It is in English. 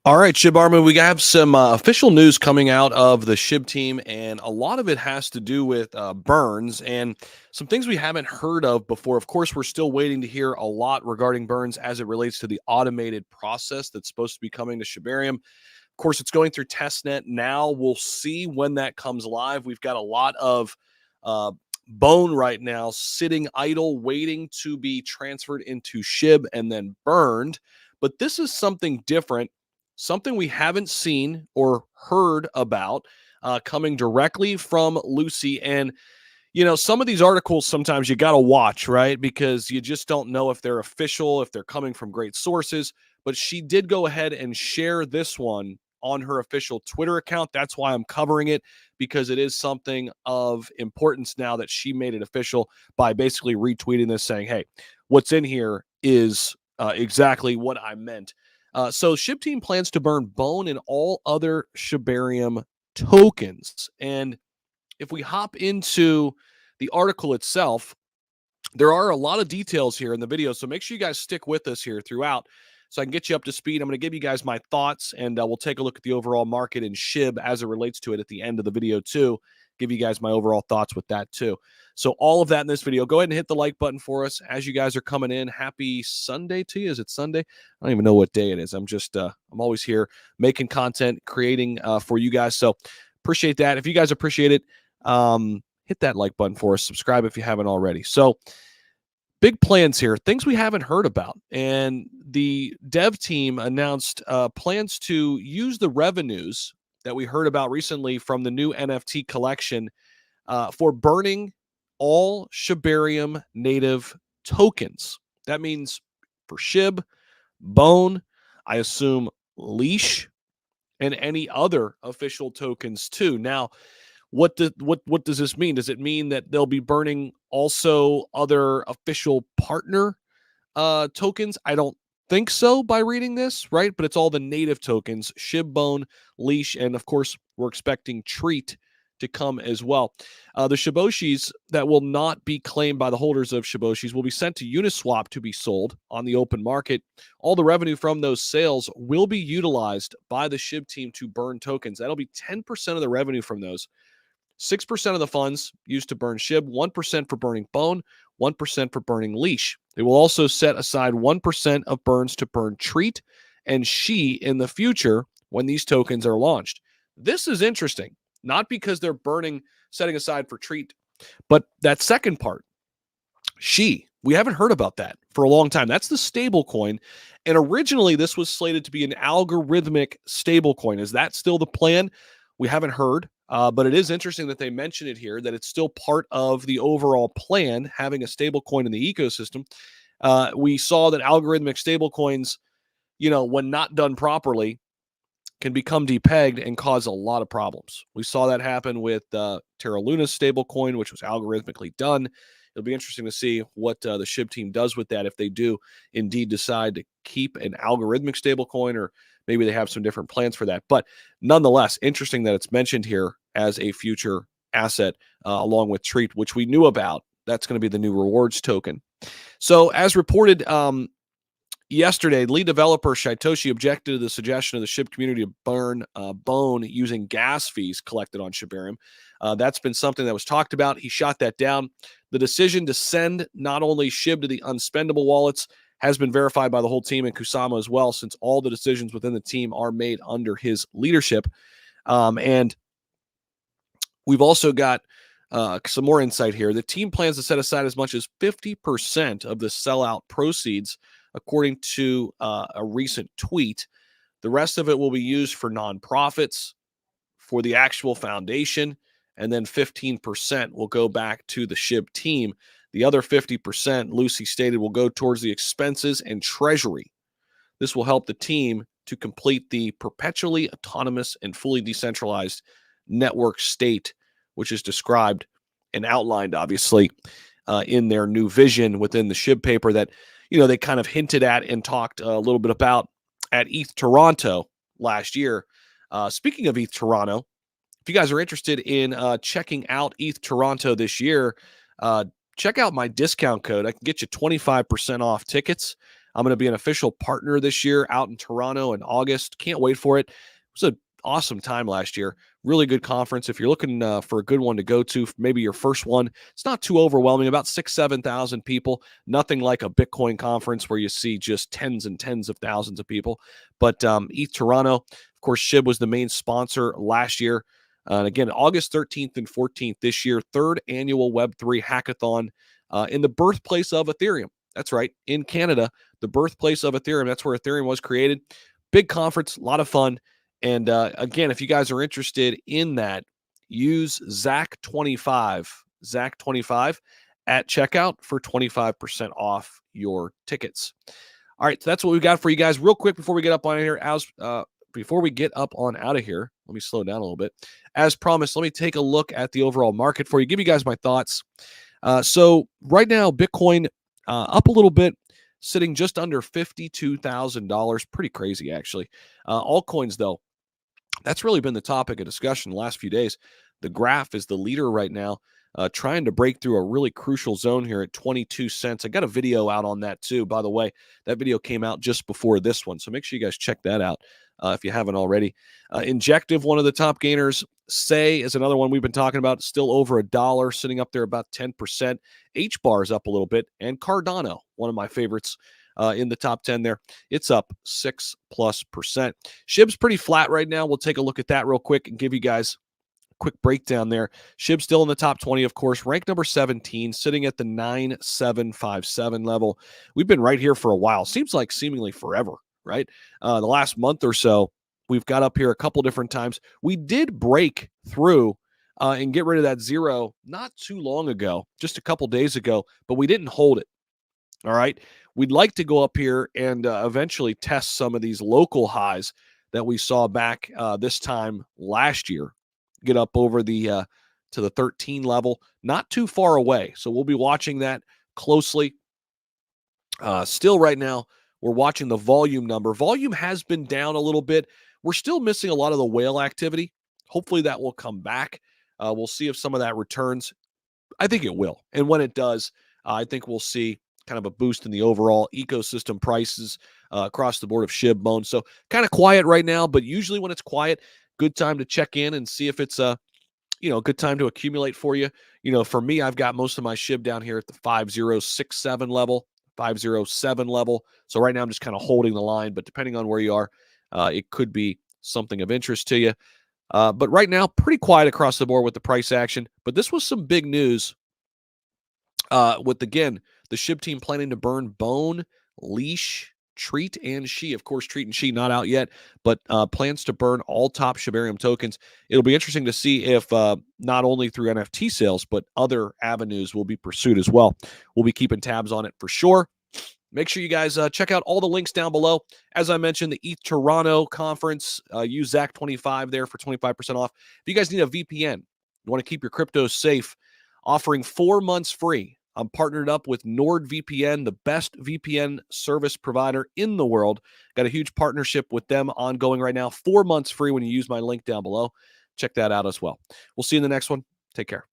All right, Shibarium, we have some official news coming out of the SHIB team, and a lot of it has to do with Burns and some things we haven't heard of before. Of course, we're still waiting to hear a lot regarding Burns as it relates to the automated process that's supposed to be coming to Shibarium. Of course, it's going through testnet now. We'll see when that comes live. We've got a lot of uh, bone right now sitting idle, waiting to be transferred into SHIB and then burned. But this is something different, something we haven't seen or heard about coming directly from Lucy. And some of these articles sometimes you got to watch, right? Because you just don't know if they're official, if they're coming from great sources. But she did go ahead and share this one on her official Twitter account. That's why I'm covering it, because it is something of importance now that she made it official by basically retweeting this saying, hey, what's in here is exactly what I meant. So SHIB team plans to burn bone and all other Shibarium tokens. And if we hop into the article itself, there are a lot of details here in the video, so make sure you guys stick with us here throughout so I can get you up to speed. I'm going to give you guys my thoughts, and we'll take a look at the overall market in SHIB as it relates to it at the end of the video too. Give you guys my overall thoughts with that too. So all of that in this video. Go ahead and hit the like button for us as you guys are coming in. Happy Sunday to you. Is it Sunday? I don't even know what day it is. I'm always here making content, creating for you guys. So appreciate that. If you guys appreciate it, hit that like button for us. Subscribe if you haven't already. So big plans here, things we haven't heard about. And the dev team announced plans to use the revenues that we heard about recently from the new NFT collection for burning all Shibarium native tokens. That means for SHIB, Bone, I assume Leash, and any other official tokens too. Now, what does this mean? Does it mean that they'll be burning also other official partner tokens? I don't think so by reading this, right? But it's all the native tokens, SHIB, Bone, Leash, and of course, we're expecting Treat to come as well. The Shiboshis that will not be claimed by the holders of Shiboshis will be sent to Uniswap to be sold on the open market. All the revenue from those sales will be utilized by the SHIB team to burn tokens. That'll be 10% of the revenue from those. 6% of the funds used to burn SHIB, 1% for burning Bone, 1% for burning Leash. They will also set aside 1% of burns to burn Treat and She in the future when these tokens are launched. This is interesting, not because they're setting aside for Treat, but that second part, She. We haven't heard about that for a long time. That's the stable coin. And originally, this was slated to be an algorithmic stable coin. Is that still the plan? We haven't heard. But it is interesting that they mention it here, that it's still part of the overall plan, having a stable coin in the ecosystem. We saw that algorithmic stable coins, when not done properly, can become depegged and cause a lot of problems. We saw that happen with Terra Luna's stable coin, which was algorithmically done. It'll be interesting to see what the SHIB team does with that if they do indeed decide to keep an algorithmic stable coin, or maybe they have some different plans for that. But nonetheless, interesting that it's mentioned here as a future asset along with Treat, which we knew about. That's going to be the new rewards token. So as reported yesterday, lead developer Shaitoshi objected to the suggestion of the SHIB community to burn Bone using gas fees collected on Shibarium. That's been something that was talked about. He shot that down. The decision to send not only SHIB to the unspendable wallets has been verified by the whole team and Kusama as well, since all the decisions within the team are made under his leadership. And we've also got some more insight here. The team plans to set aside as much as 50% of the sellout proceeds, according to a recent tweet. The rest of it will be used for nonprofits, for the actual foundation, and then 15% will go back to the SHIB team. The other 50%, Lucy stated, will go towards the expenses and treasury. This will help the team to complete the perpetually autonomous and fully decentralized network state, which is described and outlined, obviously, in their new vision within the SHIB paper that, they kind of hinted at and talked a little bit about at ETH Toronto last year. Speaking of ETH Toronto, if you guys are interested in checking out ETH Toronto this year, check out my discount code. I can get you 25% off tickets. I'm going to be an official partner this year out in Toronto in August. Can't wait for it. It was an awesome time last year. Really good conference. If you're looking for a good one to go to, maybe your first one, it's not too overwhelming. About 7,000 people. Nothing like a Bitcoin conference where you see just tens and tens of thousands of people. But ETH Toronto, of course, SHIB was the main sponsor last year. And again, August 13th and 14th this year, third annual Web3 hackathon in the birthplace of Ethereum. That's right, in Canada, the birthplace of Ethereum. That's where Ethereum was created. Big conference, a lot of fun. And again, if you guys are interested in that, use ZAC25 at checkout for 25% off your tickets. All right, so that's what we got for you guys. Real quick before we get up on here, before we get up on out of here, let me slow down a little bit. As promised, let me take a look at the overall market for you. Give you guys my thoughts. So right now, Bitcoin up a little bit, sitting just under $52,000. Pretty crazy, actually. Altcoins, though, that's really been the topic of discussion the last few days. The graph is the leader right now, trying to break through a really crucial zone here at 22 cents. I got a video out on that too, by the way. That video came out just before this one, so make sure you guys check that out if you haven't already. Injective, one of the top gainers. Say is another one we've been talking about, still over $1, sitting up there about 10%. H-bar is up a little bit, and Cardano, one of my favorites, in the top 10 there. It's up 6+%. SHIB's pretty flat right now. We'll take a look at that real quick and give you guys a quick breakdown there. SHIB still in the top 20, of course, ranked number 17, sitting at the 9757 level. We've been right here for a while. Seems like seemingly forever, right? The last month or so, we've got up here a couple different times. We did break through and get rid of that zero not too long ago, just a couple days ago, but we didn't hold it. All right. We'd like to go up here and eventually test some of these local highs that we saw back this time last year. Get up over the to the 13 level, not too far away. So we'll be watching that closely. Still right now, we're watching the volume number. Volume has been down a little bit. We're still missing a lot of the whale activity. Hopefully that will come back. We'll see if some of that returns. I think it will. And when it does, I think we'll see kind of a boost in the overall ecosystem prices across the board of SHIB bones. So kind of quiet right now, but usually when it's quiet, good time to check in and see if it's a good time to accumulate for you. For me, I've got most of my SHIB down here at the 5067 level, 507 level. So right now I'm just kind of holding the line, but depending on where you are, it could be something of interest to you. But right now, pretty quiet across the board with the price action. But this was some big news with, again, the SHIB team planning to burn Bone, Leash, Treat, and She. Of course, Treat and She not out yet, but plans to burn all top Shibarium tokens. It'll be interesting to see if not only through NFT sales, but other avenues will be pursued as well. We'll be keeping tabs on it for sure. Make sure you guys check out all the links down below. As I mentioned, the ETH Toronto conference, use ZAC25 there for 25% off. If you guys need a VPN, you want to keep your crypto safe, offering 4 months free. I'm partnered up with NordVPN, the best VPN service provider in the world. Got a huge partnership with them ongoing right now. 4 months free when you use my link down below. Check that out as well. We'll see you in the next one. Take care.